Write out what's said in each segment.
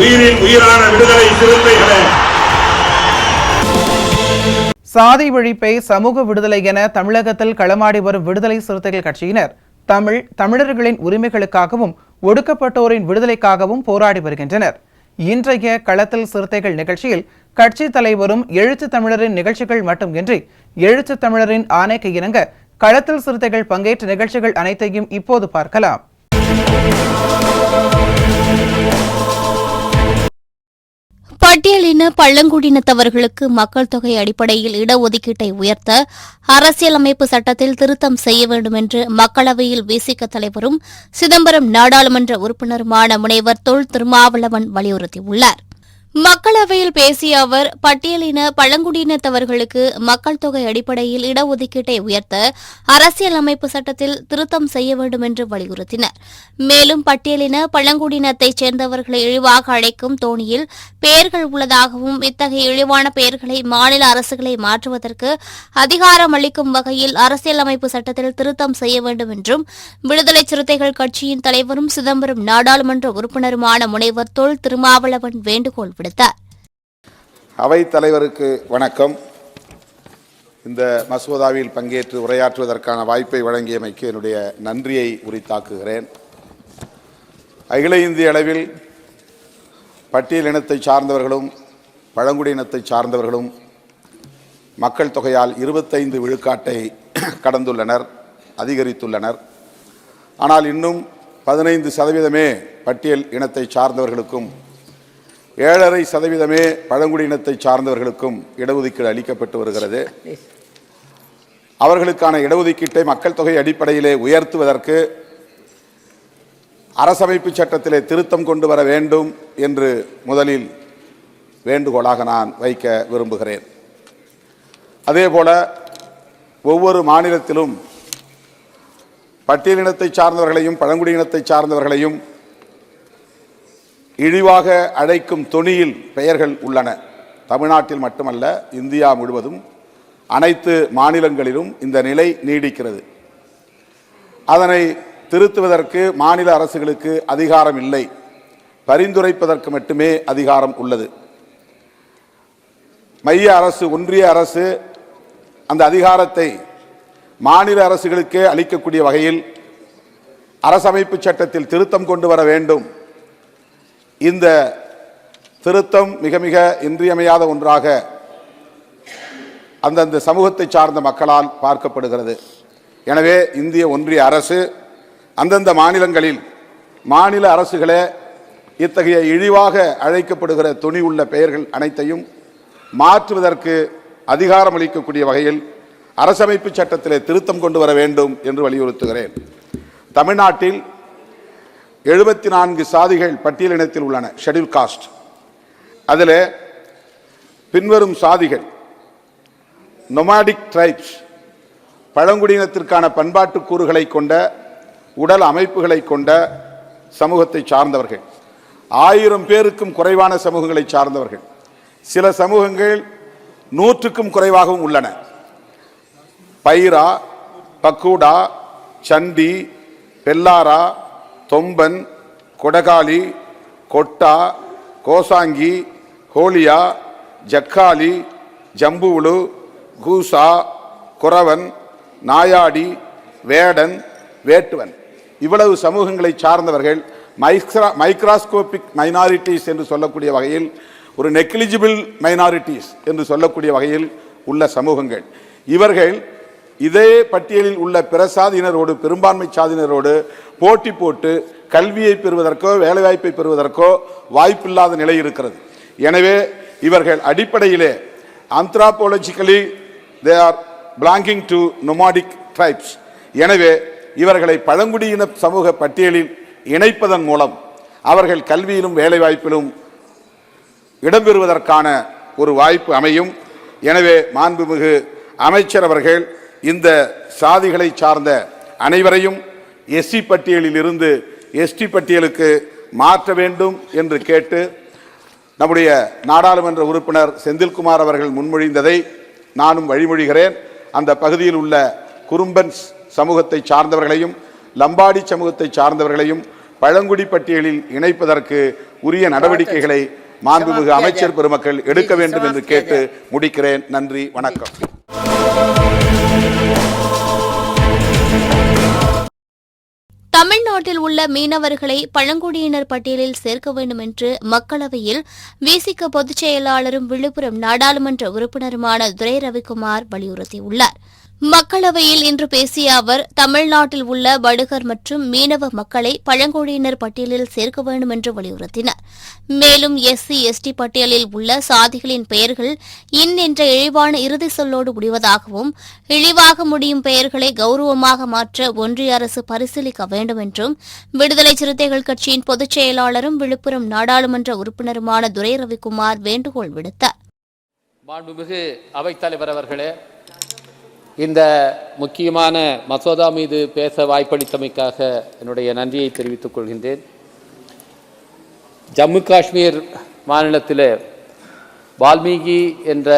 உயிரின் உயிரான விடுதலை சிறுத்தைகளே, சாதி ஒழிப்பை சமூக விடுதலை என தமிழகத்தில் களமாடி வரும் விடுதலை சிறுத்தைகள் கட்சியினர் தமிழர்களின் உரிமைகளுக்காகவும் ஒடுக்கப்பட்டோரின் விடுதலைக்காகவும் போராடி வருகின்றனர். இன்றைய களத்தில் சிறுத்தைகள் நிகழ்ச்சியில் கட்சி தலைவரும் எழுத்து தமிழரின் நிகழ்ச்சிகள் மட்டுமின்றி எழுத்து தமிழரின் ஆணைக்கு இணங்க களத்தில் சிறுத்தைகள் பங்கேற்ற நிகழ்ச்சிகள் அனைத்தையும் இப்போது பார்க்கலாம். பட்டியலின பழங்குடியினத்தவர்களுக்கு மக்கள் தொகை அடிப்படையில் இடஒதுக்கீட்டை உயர்த்த அரசியலமைப்பு சட்டத்தில் திருத்தம் செய்ய வேண்டும் என்று மக்களவையில் விசிக தலைவரும் சிதம்பரம் நாடாளுமன்ற உறுப்பினருமான முனைவர் தொல் திருமாவளவன் வலியுறுத்தியுள்ளார். மக்களவையில் பேசிய அவர், பட்டியலின பழங்குடியினத்தவர்களுக்கு மக்கள் தொகை அடிப்படையில் இடஒதுக்கீட்டை உயர்த்த அரசியலமைப்பு சட்டத்தில் திருத்தம் செய்ய வேண்டும் என்று வலியுறுத்தினார். மேலும் பட்டியலின பழங்குடியினத்தைச் சேர்ந்தவர்களை இழிவாக அழைக்கும் தோணியில் பெயர்கள் உள்ளதாகவும் இத்தகைய இழிவான பெயர்களை மாநில அரசுகளை மாற்றுவதற்கு அதிகாரம் அளிக்கும் வகையில் அரசியலமைப்பு சட்டத்தில் திருத்தம் செய்ய வேண்டும் என்றும் விடுதலை சிறுத்தைகள் கட்சியின் தலைவரும் சிதம்பரம் நாடாளுமன்ற உறுப்பினருமான முனைவர் தொல் திருமாவளவன் வேண்டுகோள் விடுத்தார். அவைத் தலைவருக்கு வணக்கம். இந்த மசோதாவில் பங்கேற்று உரையாற்றுவதற்கான வாய்ப்பை வழங்கியமைக்கு என்னுடைய நன்றியை உரித்தாக்குகிறேன். அகில இந்திய அளவில் பட்டியல் இனத்தை சார்ந்தவர்களும் பழங்குடியினத்தை சார்ந்தவர்களும் மக்கள் தொகையால் 25 விழுக்காட்டை கடந்துள்ளனர், அதிகரித்துள்ளனர். ஆனால் இன்னும் 15% பட்டியல் இனத்தை சார்ந்தவர்களுக்கும் 7.5% பழங்குடியினத்தை சார்ந்தவர்களுக்கும் இடஒதுக்கீடு அளிக்கப்பட்டு வருகிறது. அவர்களுக்கான இடஒதுக்கீட்டை மக்கள் தொகை அடிப்படையிலே உயர்த்துவதற்கு அரசமைப்பு சட்டத்திலே திருத்தம் கொண்டு வர வேண்டும் என்று முதலில் வேண்டுகோளாக நான் வைக்க விரும்புகிறேன். அதேபோல ஒவ்வொரு மாநிலத்திலும் பட்டியலினத்தை சார்ந்தவர்களையும் பழங்குடியினத்தை சார்ந்தவர்களையும் இழிவாக அழைக்கும் தொனியில் பெயர்கள் உள்ளன. தமிழ்நாட்டில் மட்டுமல்ல, இந்தியா முழுவதும் அனைத்து மாநிலங்களிலும் இந்த நிலை நீடிக்கிறது. அதனை திருத்துவதற்கு மாநில அரசுகளுக்கு அதிகாரம் இல்லை, பரிந்துரைப்பதற்கு மட்டுமே அதிகாரம் உள்ளது. மைய அரசு, ஒன்றிய அரசு அந்த அதிகாரத்தை மாநில அரசுகளுக்கே அளிக்கக்கூடிய வகையில் அரசமைப்பு சட்டத்தில் திருத்தம் கொண்டு வர வேண்டும். இந்த திருத்தம் மிக மிக இன்றியமையாத ஒன்றாக அந்தந்த சமூகத்தை சார்ந்த மக்களால் பார்க்கப்படுகிறது. எனவே இந்திய ஒன்றிய அரசு அந்தந்த மாநிலங்களில் மாநில அரசுகளே இத்தகைய இழிவாக அழைக்கப்படுகிற துணி உள்ள பெயர்கள் அனைத்தையும் மாற்றுவதற்கு அதிகாரம் அளிக்கக்கூடிய வகையில் அரசமைப்பு சட்டத்திலே திருத்தம் கொண்டு வர வேண்டும் என்று வலியுறுத்துகிறேன். தமிழ்நாட்டில் 74 சாதிகள் பட்டியலினத்தில் உள்ளன, ஷெட்யூல் காஸ்ட். அதில் பின்வரும் சாதிகள்: நொமாடிக் ட்ரைப்ஸ், பழங்குடியினத்திற்கான பண்பாட்டு கூறுகளை கொண்ட உடல் அமைப்புகளை கொண்ட சமூகத்தை சார்ந்தவர்கள், 1000 பேருக்கும் குறைவான சமூகங்களை சார்ந்தவர்கள். சில சமூகங்கள் 100க்கும் குறைவாகவும் உள்ளன. பைரா, பக்கூடா, சண்டி, பெல்லாரா, தொம்பன், கொடகாலி, கொட்டா, கோசாங்கி, ஹோலியா, ஜக்காலி, ஜம்புவுலு, கூசா, குறவன், நாயாடி, வேடன், வேட்டுவன், இவ்வளவு சமூகங்களை சார்ந்தவர்கள் மைக்ராஸ்கோபிக் மைனாரிட்டிஸ் என்று சொல்லக்கூடிய வகையில், ஒரு நெக்லிஜிபிள் மைனாரிட்டிஸ் என்று சொல்லக்கூடிய வகையில் உள்ள சமூகங்கள். இவர்கள் இதே பட்டியலில் உள்ள பிற சாதியினரோடு, பெரும்பான்மை சாதியினரோடு போட்டி போட்டு கல்வியை பெறுவதற்கோ வேலைவாய்ப்பை பெறுவதற்கோ வாய்ப்பில்லாத நிலை இருக்கிறது. எனவே இவர்கள் அடிப்படையிலே anthropologically they are belonging to nomadic tribes. எனவே இவர்களை பழங்குடியின சமூக பட்டியலில் இணைப்பதன் மூலம் அவர்கள் கல்வியிலும் வேலைவாய்ப்பிலும் இடம்பெறுவதற்கான ஒரு வாய்ப்பு அமையும். எனவே மாண்புமிகு அமைச்சர் அவர்கள் இந்த சாதிகளை சார்ந்த அனைவரையும் எஸ்சி பட்டியலில் இருந்து எஸ்டி பட்டியலுக்கு மாற்ற வேண்டும் என்று கேட்டு நம்முடைய நாடாளுமன்ற உறுப்பினர் செந்தில்குமார் அவர்கள் முன்மொழிந்ததை நானும் வழிமொழிகிறேன். அந்த பகுதியில் உள்ள குறும்பன் சமூகத்தை சார்ந்தவர்களையும் லம்பாடி சமூகத்தை சார்ந்தவர்களையும் பழங்குடி பட்டியலில் இணைப்பதற்கு உரிய நடவடிக்கைகளை மாண்புமிகு அமைச்சர் பெருமக்கள் எடுக்க வேண்டும் என்று கேட்டு முடிக்கிறேன். நன்றி, வணக்கம். தமிழ்நாட்டில் உள்ள மீனவர்களை பழங்குடியினர் பட்டியலில் சேர்க்க வேண்டும் என்று மக்களவையில் விசிக பொதுச் செயலாளரும் விழுப்புரம் நாடாளுமன்ற உறுப்பினருமான துரை ரவிக்குமார் வலியுறுத்தியுள்ளார். மக்களவையில் இன்று பேசிய அவர் தமிழ்நாட்டில் உள்ள படுகர் மற்றும் மீனவ மக்களை பழங்குடியினர் பட்டியலில் சேர்க்க வேண்டும் என்று வலியுறுத்தினார். மேலும் எஸ்சி எஸ்டி பட்டியலில் உள்ள சாதிகளின் பெயர்கள் இன் என்ற இழிவான இறுதி சொல்லோடு முடிவதாகவும் இழிவாக முடியும் பெயர்களை கௌரவமாக மாற்ற ஒன்றிய அரசு பரிசீலிக்க வேண்டும் என்றும் விடுதலை சிறுத்தைகள் கட்சியின் பொதுச் செயலாளரும் விழுப்புரம் நாடாளுமன்ற உறுப்பினருமான துரை ரவிக்குமார் வேண்டுகோள் விடுத்தார். மாண்புமிகு அவைத்தலைவர் அவர்களே, இந்த முக்கியமான மசோதா மீது பேச வாய்ப்பளித்தமைக்காக என்னுடைய நன்றியை தெரிவித்துக் கொள்கின்றேன். ஜம்மு காஷ்மீர் மாநிலத்தில் வால்மீகி என்ற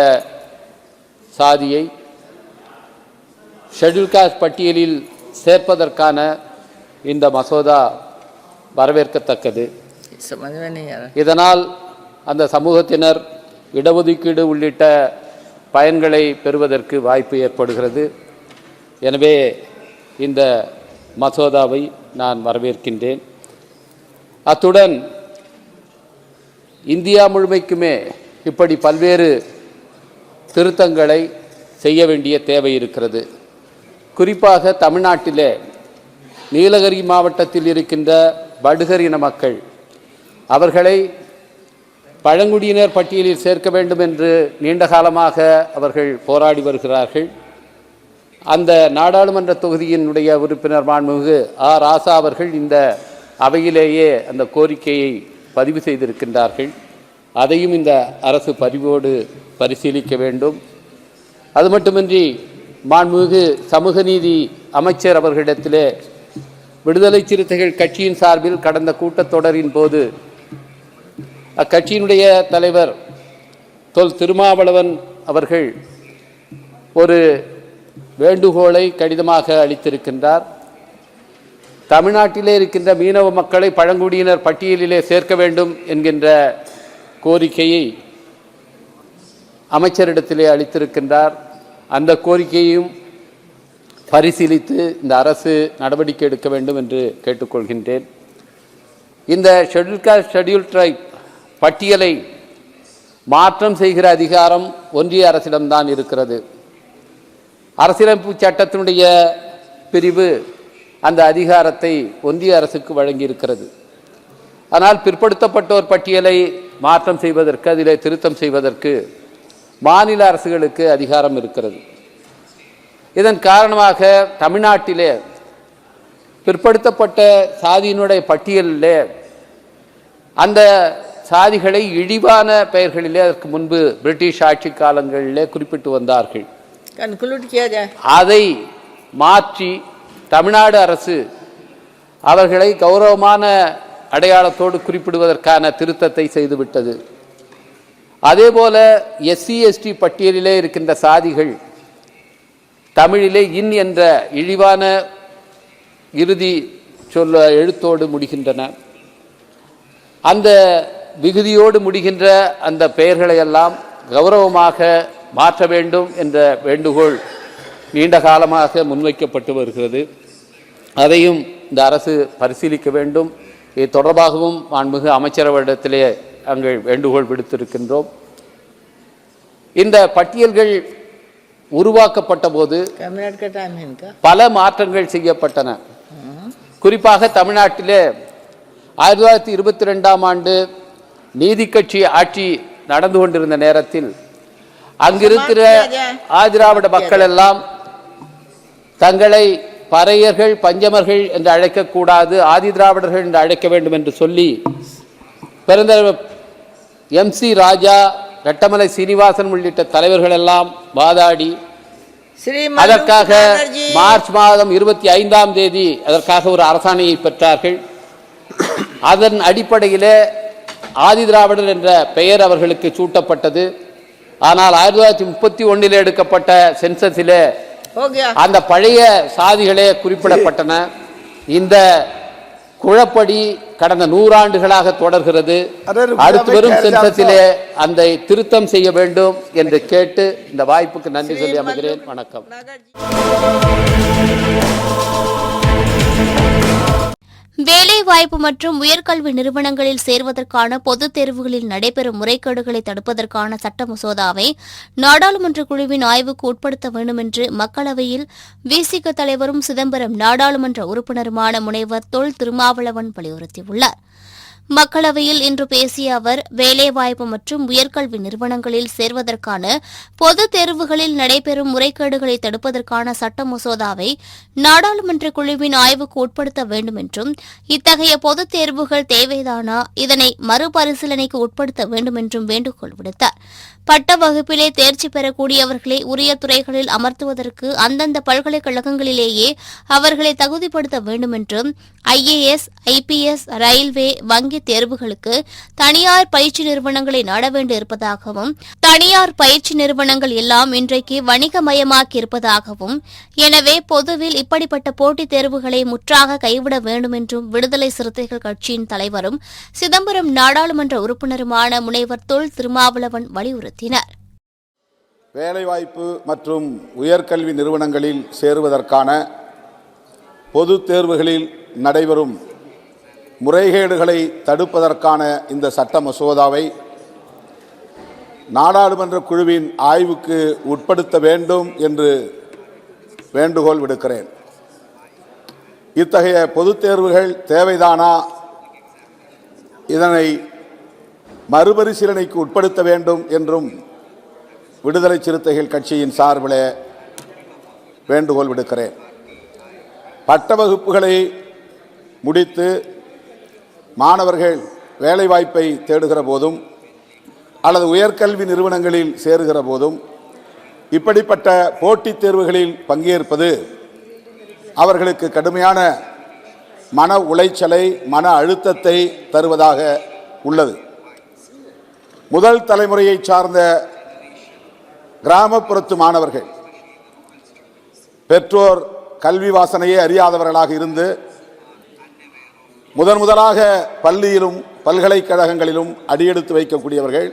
சாதியை ஷெட்யூல் காஸ்ட் பட்டியலில் சேர்ப்பதற்கான இந்த மசோதா வரவேற்கத்தக்கது. இதனால் அந்த சமூகத்தினர் இடஒதுக்கீடு உள்ளிட்ட பயன்களை பெறுவதற்கு வாய்ப்பு ஏற்படுகிறது. எனவே இந்த மசோதாவை நான் வரவேற்கின்றேன். அத்துடன் இந்தியா முழுமைக்குமே இப்படி பல்வேறு திருத்தங்களை செய்ய வேண்டிய தேவை இருக்கிறது. குறிப்பாக தமிழ்நாட்டிலே நீலகிரி மாவட்டத்தில் இருக்கின்ற படுகர் இன மக்கள் அவர்களை பழங்குடியினர் பட்டியலில் சேர்க்க வேண்டும் என்று நீண்ட காலமாக அவர்கள் போராடி வருகிறார்கள். அந்த நாடாளுமன்ற தொகுதியினுடைய உறுப்பினர் மாண்புமிகு ராசா அவர்கள் இந்த அவையிலேயே அந்த கோரிக்கையை பதிவு செய்திருக்கின்றார்கள். அதையும் இந்த அரசு பரிவோடு பரிசீலிக்க வேண்டும். அது மட்டுமின்றி மாண்புமிகு சமூக நீதி அமைச்சர் அவர்களிடத்திலே விடுதலை சிறுத்தைகள் கட்சியின் சார்பில் கடந்த கூட்டத்தொடரின் போது அக்கட்சியினுடைய தலைவர் தொல் திருமாவளவன் அவர்கள் ஒரு வேண்டுகோளை கடிதமாக அளித்திருக்கின்றார். தமிழ்நாட்டிலே இருக்கின்ற மீனவ மக்களை பழங்குடியினர் பட்டியலிலே சேர்க்க வேண்டும் என்கின்ற கோரிக்கையை அமைச்சரிடத்திலே அளித்திருக்கின்றார். அந்த கோரிக்கையையும் பரிசீலித்து இந்த அரசு நடவடிக்கை எடுக்க வேண்டும் என்று கேட்டுக்கொள்கின்றேன். இந்த ஷெட்யூல் காஸ்ட் ஷெட்யூல் ட்ரைப் பட்டியலை மாற்றம் செய்கிற அதிகாரம் ஒன்றிய அரசிடம்தான் இருக்கிறது. அரசியலமைப்பு சட்டத்தினுடைய பிரிவு அந்த அதிகாரத்தை ஒன்றிய அரசுக்கு வழங்கியிருக்கிறது. ஆனால் பிற்படுத்தப்பட்டோர் பட்டியலை மாற்றம் செய்வதற்கு, அதிலே திருத்தம் செய்வதற்கு மாநில அரசுகளுக்கு அதிகாரம் இருக்கிறது. இதன் காரணமாக தமிழ்நாட்டிலே பிற்படுத்தப்பட்ட சாதியினுடைய பட்டியலிலே அந்த சாதிகளை இழிவான பெயர்களிலே அதற்கு முன்பு பிரிட்டிஷ் ஆட்சி காலங்களிலே குறிப்பிட்டு வந்தார்கள். அதை மாற்றி தமிழ்நாடு அரசு அவர்களை கௌரவமான அடையாளத்தோடு குறிப்பிடுவதற்கான திருத்தத்தை செய்துவிட்டது. அதேபோல எஸ்சி எஸ்டி பட்டியலிலே இருக்கின்ற சாதிகள் தமிழிலே இன் என்ற இழிவான இறுதி சொல்ல எழுத்தோடு முடிகின்றன. அந்த விகுதியோடு முடிகின்ற அந்த பெயர்களை எல்லாம் கௌரவமாக மாற்ற வேண்டும் என்ற வேண்டுகோள் நீண்ட காலமாக முன்வைக்கப்பட்டு வருகிறது. அதையும் இந்த அரசு பரிசீலிக்க வேண்டும். இது தொடர்பாகவும் மாண்புமிகு அமைச்சரவையிடத்திலே நாங்கள் வேண்டுகோள் விடுத்திருக்கின்றோம். இந்த பட்டியல்கள் உருவாக்கப்பட்ட போது பல மாற்றங்கள் செய்யப்பட்டன. குறிப்பாக தமிழ்நாட்டிலே 1922ஆம் ஆண்டு நீதி கட்சி ஆட்சி நடந்து கொண்டிருந்த நேரத்தில் அங்கிருக்கிற ஆதிராவிட மக்கள் எல்லாம் தங்களை பறையர்கள் பஞ்சமர்கள் என்று அழைக்கக்கூடாது, ஆதி திராவிடர்கள் என்று அழைக்க வேண்டும் என்று சொல்லி பெருந்தலைவர் MC ராஜா, ரெட்டமலை சீனிவாசன் உள்ளிட்ட தலைவர்கள் எல்லாம் வாதாடி அதற்காக மார்ச் மாதம் 25ஆம் தேதி அதற்காக ஒரு அரசாணையை பெற்றார்கள். அதன் அடிப்படையிலே ஆதி திராவிடர் என்ற பெயர் அவர்களுக்கு சூட்டப்பட்டது. ஆனால் 1931 எடுக்கப்பட்ட சென்சஸிலே அந்த பழைய சாதிகளே குறிப்பிடப்பட்டன. இந்த குழப்படி கடந்த 100 ஆண்டுகளாக தொடர்கிறது. அடுத்து வரும் சென்சஸிலே அந்த திருத்தம் செய்ய வேண்டும் என்று கேட்டு இந்த வாய்ப்புக்கு நன்றி சொல்லி அமைகிறேன். வணக்கம். வேலைவாய்ப்பு மற்றும் உயர்கல்வி நிறுவனங்களில் சேர்வதற்கான பொதுத் தேர்வுகளில் நடைபெறும் முறைகேடுகளை தடுப்பதற்கான சட்ட மசோதாவை நாடாளுமன்ற குழுவின் ஆய்வுக்கு உட்படுத்த வேண்டும் என்று மக்களவையில் விசிக தலைவரும் சிதம்பரம் நாடாளுமன்ற உறுப்பினருமான முனைவர் தொல் திருமாவளவன் வலியுறுத்தியுள்ளார். மக்களவையில் இன்று பேசிய அவர், வேலைவாய்ப்பு மற்றும் உயர்கல்வி நிறுவனங்களில் சேர்வதற்கான பொதுத் தேர்வுகளில் நடைபெறும் முறைகேடுகளை தடுப்பதற்கான சட்ட மசோதாவை நாடாளுமன்ற குழுவின் ஆய்வுக்கு உட்படுத்த வேண்டும் என்றும், இத்தகைய பொதுத் தேர்வுகள் தேவைதானா, இதனை மறுபரிசீலனைக்கு உட்படுத்த வேண்டும் என்றும் வேண்டுகோள் விடுத்தார். பட்ட வகுப்பிலே தேர்ச்சி பெறக்கூடியவர்களை உரிய துறைகளில் அமர்த்துவதற்கு அந்தந்த பல்கலைக்கழகங்களிலேயே அவர்களை தகுதிப்படுத்த வேண்டும் என்றும், IAS, IPS, ரயில்வே, வங்கி தேர்வுகளுக்கு தனியார் பயிற்சி நிறுவனங்களை நாட வேண்டியிருப்பதாகவும், தனியார் பயிற்சி நிறுவனங்கள் எல்லாம் இன்றைக்கு வணிகமயமாக்கி இருப்பதாகவும், எனவே பொதுவில் இப்படிப்பட்ட போட்டித் தேர்வுகளை முற்றாக கைவிட வேண்டும் என்றும் விடுதலை சிறுத்தைகள் கட்சியின் தலைவரும் சிதம்பரம் நாடாளுமன்ற உறுப்பினருமான முனைவர் தொல் திருமாவளவன் வலியுறுத்தினார். வேலைவாய்ப்பு மற்றும் உயர்கல்வி நிறுவனங்களில் சேருவதற்கான பொதுத் தேர்வுகளில் நடைபெறும் முறைகேடுகளை தடுப்பதற்கான இந்த சட்ட மசோதாவை நாடாளுமன்ற குழுவின் ஆய்வுக்கு உட்படுத்த வேண்டும் என்று வேண்டுகோள் விடுக்கிறேன். இத்தகைய பொதுத் தேர்வுகள் தேவைதானா, இதனை மறுபரிசீலனைக்கு உட்படுத்த வேண்டும் என்றும் விடுதலை சிறுத்தைகள் கட்சியின் சார்பில் வேண்டுகோள் விடுக்கிறேன். பட்ட வகுப்புகளை முடித்து மாணவர்கள் வேலைவாய்ப்பை தேடுகிற போதும் அல்லது உயர்கல்வி நிறுவனங்களில் சேருகிற போதும் இப்படிப்பட்ட போட்டித் தேர்வுகளில் பங்கேற்பது அவர்களுக்கு கடுமையான மன உளைச்சலை, மன அழுத்தத்தை தருவதாக உள்ளது. முதல் தலைமுறையை சார்ந்த கிராமப்புறத்து மாணவர்கள் பெற்றோர் கல்வி வாசனையே அறியாதவர்களாக இருந்து முதலாக பள்ளியிலும் பல்கலைக்கழகங்களிலும் அடியெடுத்து வைக்கக்கூடியவர்கள்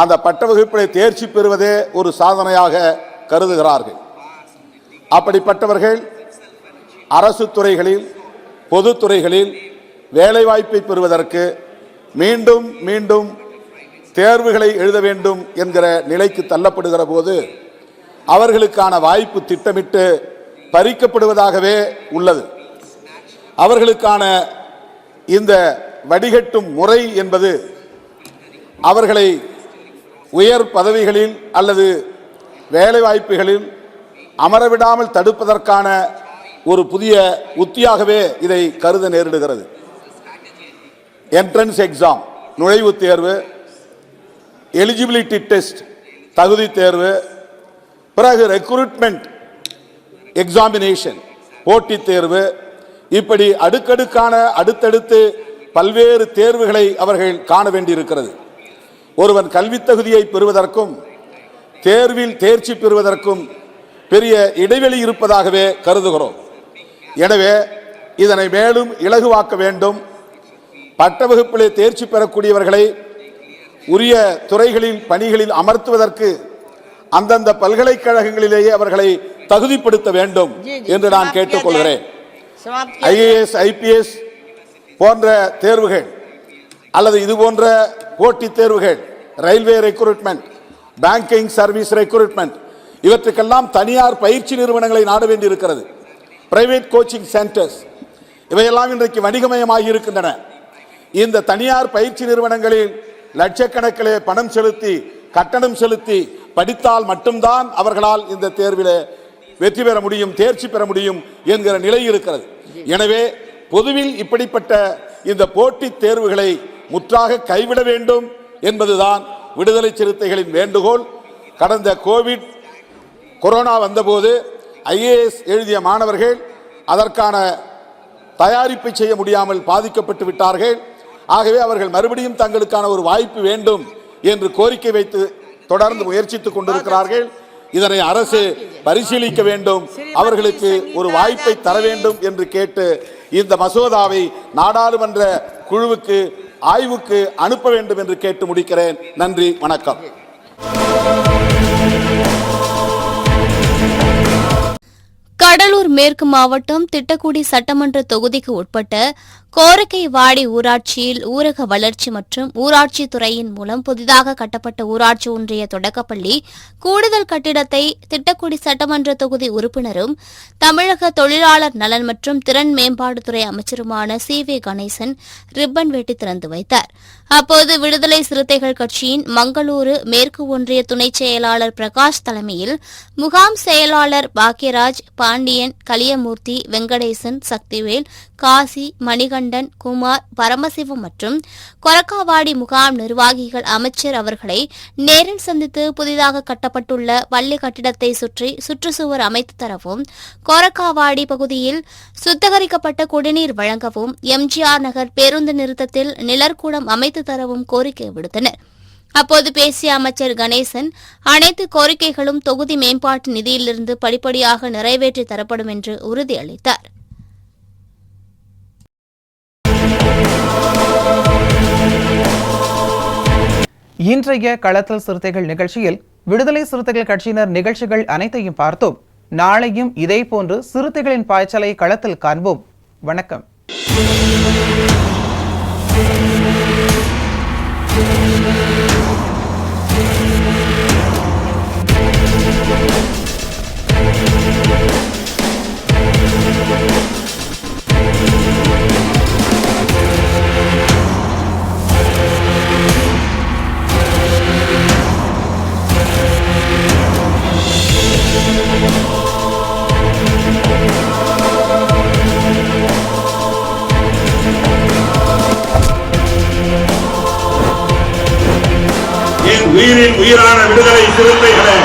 அந்த பட்ட வகுப்பிலே தேர்ச்சி பெறுவதே ஒரு சாதனையாக கருதுகிறார்கள். அப்படிப்பட்டவர்கள் அரசு துறைகளில், பொதுத்துறைகளில் வேலைவாய்ப்பை பெறுவதற்கு மீண்டும் மீண்டும் தேர்வுகளை எழுத வேண்டும் என்கிற நிலைக்கு தள்ளப்படுகிற போது அவர்களுக்கான வாய்ப்பு திட்டமிட்டு பறிக்கப்படுவதாகவே உள்ளது. அவர்களுக்கான இந்த வடிகட்டும் முறை என்பது அவர்களை உயர் பதவிகளில் அல்லது வேலைவாய்ப்புகளில் அமரவிடாமல் தடுப்பதற்கான ஒரு புதிய உத்தியாகவே இதை கருத நேரிடுகிறது. என்ட்ரன்ஸ் எக்ஸாம், நுழைவுத் தேர்வு, எலிஜிபிலிட்டி டெஸ்ட், தகுதி தேர்வு, பிறகு ரெக்ரூட்மெண்ட் எக்ஸாமினேஷன், போட்டித் தேர்வு, இப்படி அடுக்கடுக்கான அடுத்தடுத்து பல்வேறு தேர்வுகளை அவர்கள் காண வேண்டியிருக்கிறது. ஒருவன் கல்வித் தகுதியை பெறுவதற்கும் தேர்வில் தேர்ச்சி பெறுவதற்கும் பெரிய இடைவெளி இருப்பதாகவே கருதுகிறோம். எனவே இதனை மேலும் இலகுவாக்க வேண்டும். பட்ட வகுப்பிலே தேர்ச்சி பெறக்கூடியவர்களை உரிய துறைகளில் பணிகளில் அமர்த்துவதற்கு அந்தந்த பல்கலைக்கழகங்களிலேயே அவர்களை தகுதிப்படுத்த வேண்டும் என்று நான் கேட்டுக்கொள்கிறேன். IAS, IPS போன்ற தேர்வுகள் அல்லது இது போன்ற போட்டித் தேர்வுகள், railway recruitment, banking service recruitment, இவற்றுக்கெல்லாம் தனியார் பயிற்சி நிறுவனங்களை நாட வேண்டியிருக்கிறது. பிரைவேட் கோச்சிங் சென்டர்ஸ் இவையெல்லாம் இன்றைக்கு வணிகமயமாகி இருக்கின்றன. இந்த தனியார் பயிற்சி நிறுவனங்களில் லட்சக்கணக்கிலே பணம் செலுத்தி, கட்டணம் செலுத்தி படித்தால் மட்டும்தான் அவர்களால் இந்த தேர்வில் வெற்றி பெற முடியும், தேர்ச்சி பெற முடியும் என்கிற நிலை இருக்கிறது. எனவே பொதுவில் இப்படிப்பட்ட இந்த போட்டித் தேர்வுகளை முற்றாக கைவிட வேண்டும் என்பதுதான் விடுதலை சிறுத்தைகளின் வேண்டுகோள். கடந்த கொரோனா வந்தபோது IAS எழுதிய மாணவர்கள் அதற்கான தயாரிப்பை செய்ய முடியாமல் பாதிக்கப்பட்டு விட்டார்கள். ஆகவே அவர்கள் மறுபடியும் தங்களுக்கான ஒரு வாய்ப்பு வேண்டும் என்று கோரிக்கை வைத்து தொடர்ந்து முயற்சித்துக் கொண்டிருக்கிறார்கள். இதனை அரசு பரிசீலிக்க வேண்டும், அவர்களுக்கு ஒரு வாய்ப்பை தர வேண்டும் என்று கேட்டு இந்த மசோதாவை நாடாளுமன்ற குழுவுக்கு ஆய்வுக்கு அனுப்ப வேண்டும் என்று கேட்டு முடிக்கிறேன். நன்றி, வணக்கம். கடலூர் மேற்கு மாவட்டம் திட்டக்குடி சட்டமன்ற தொகுதிக்கு உட்பட்ட கோரிக்கைவாடி ஊராட்சியில் ஊரக வளர்ச்சி மற்றும் ஊராட்சி துறையின் மூலம் புதிதாக கட்டப்பட்ட ஊராட்சி ஒன்றிய தொடக்கப்பள்ளி கூடுதல் கட்டிடத்தை திட்டக்குடி சட்டமன்ற தொகுதி உறுப்பினரும் தமிழக தொழிலாளர் நலன் மற்றும் திறன் மேம்பாட்டுத்துறை அமைச்சருமான CV கணேசன் ரிப்பன் வெட்டி திறந்து வைத்தார். அப்போது விடுதலை சிறுத்தைகள் கட்சியின் மங்களூரு மேற்கு ஒன்றிய துணைச் செயலாளர் பிரகாஷ் தலைமையில் முகாம் செயலாளர் பாக்யராஜ், பாண்டியன், கலியமூர்த்தி, வெங்கடேசன், சக்திவேல், காசி, மணிகண்டன், குமார், பரமசிவம் மற்றும் கொரக்காவாடி முகாம் நிர்வாகிகள் அமைச்சர் அவர்களை நேரில் சந்தித்து புதிதாக கட்டப்பட்டுள்ள பள்ளி கட்டிடத்தை சுற்றி சுற்றுச்சுவர் அமைத்து தரவும், கொரக்காவாடி பகுதியில் சுத்திகரிக்கப்பட்ட குடிநீர் வழங்கவும், MGR நகர் பேருந்து நிறுத்தத்தில் நிழற்கூடம் அமைத்து தரவும் கோரிக்கை விடுத்தனர். அப்போது பேசிய அமைச்சர் கணேசன், அனைத்து கோரிக்கைகளும் தொகுதி மேம்பாட்டு நிதியிலிருந்து படிப்படியாக நிறைவேற்றி தரப்படும் என்று உறுதியளித்தார். இன்றைய களத்தல் சிறுத்தைகள் நிகழ்ச்சியில் விடுதலை சிறுத்தைகள் கட்சியினர் நிகழ்ச்சிகள் அனைத்தையும் பார்த்தோம். நாளையும் இதேபோன்று சிறுத்தைகளின் பாய்ச்சலை களத்தில் காண்போம். வணக்கம். உயிரின் உயிரான விடுதலை சிறுத்தைகளே,